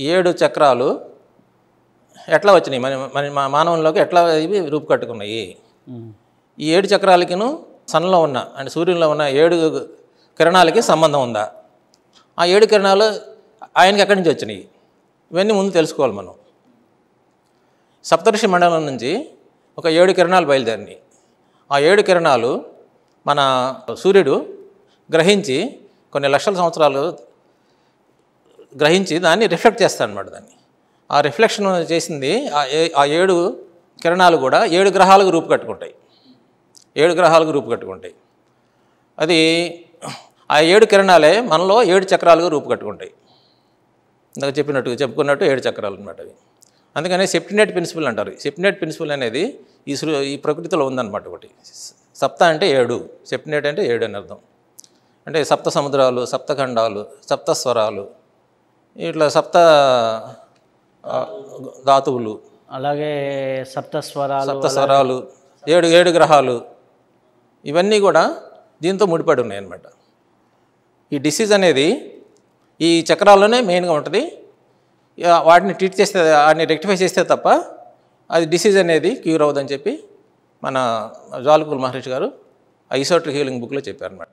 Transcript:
7 చక్రాలు ఎట్లా వచ్చినాయి మన మన మానవుల్లోకి ఎట్లా ఇవి రూపుకట్టుకున్నాయి? ఈ 7 చక్రాలకిను సన్లో ఉన్న అంటే సూర్యుల్లో ఉన్న 7 కిరణాలకి సంబంధం ఉందా? ఆ 7 కిరణాలు ఆయనకి ఎక్కడి నుంచి వచ్చినాయి? ఇవన్నీ ముందు తెలుసుకోవాలి మనం. సప్తర్షి మండలం నుంచి ఒక 7 కిరణాలు బయలుదేరినాయి. ఆ 7 కిరణాలు మన సూర్యుడు గ్రహించి కొన్ని లక్షల సంవత్సరాలు గ్రహించి దాన్ని రిఫ్లెక్ట్ చేస్తాడనమాట. దాన్ని ఆ రిఫ్లెక్షన్ చేసింది ఆ 7 కిరణాలు కూడా 7 గ్రహాలకు రూపుకట్టుకుంటాయి. 7 గ్రహాలకు రూపుకట్టుకుంటాయి. అది ఆ 7 కిరణాలే మనలో 7 చక్రాలుగా రూపుకట్టుకుంటాయి. ఇందాక చెప్పుకున్నట్టు 7 చక్రాలు అనమాట అవి. అందుకనే సెప్టినేట్ ప్రిన్సిపల్ అంటారు. సెప్టినేట్ ప్రిన్సిపల్ అనేది ఈ ప్రకృతిలో ఉందన్నమాట. ఒకటి సప్త అంటే 7, సెప్టినేట్ అంటే 7 అని అర్థం. అంటే సప్త సముద్రాలు, సప్తఖండాలు, సప్త స్వరాలు, ఇట్లా సప్త ధాతువులు, అలాగే సప్తస్వరాలు, 7 గ్రహాలు, ఇవన్నీ కూడా దీంతో ముడిపడి ఉన్నాయి అన్నమాట. ఈ డిసీజ్ అనేది ఈ చక్రాల్లోనే మెయిన్గా ఉంటుంది. వాటిని ట్రీట్ చేస్తే, వాటిని రెక్టిఫై చేస్తే తప్ప అది డిసీజ్ అనేది క్యూర్ అవ్వదని చెప్పి మన జ్వాలకుల మహర్షి గారు ఈసోటరిక్ హీలింగ్ బుక్లో చెప్పారన్నమాట.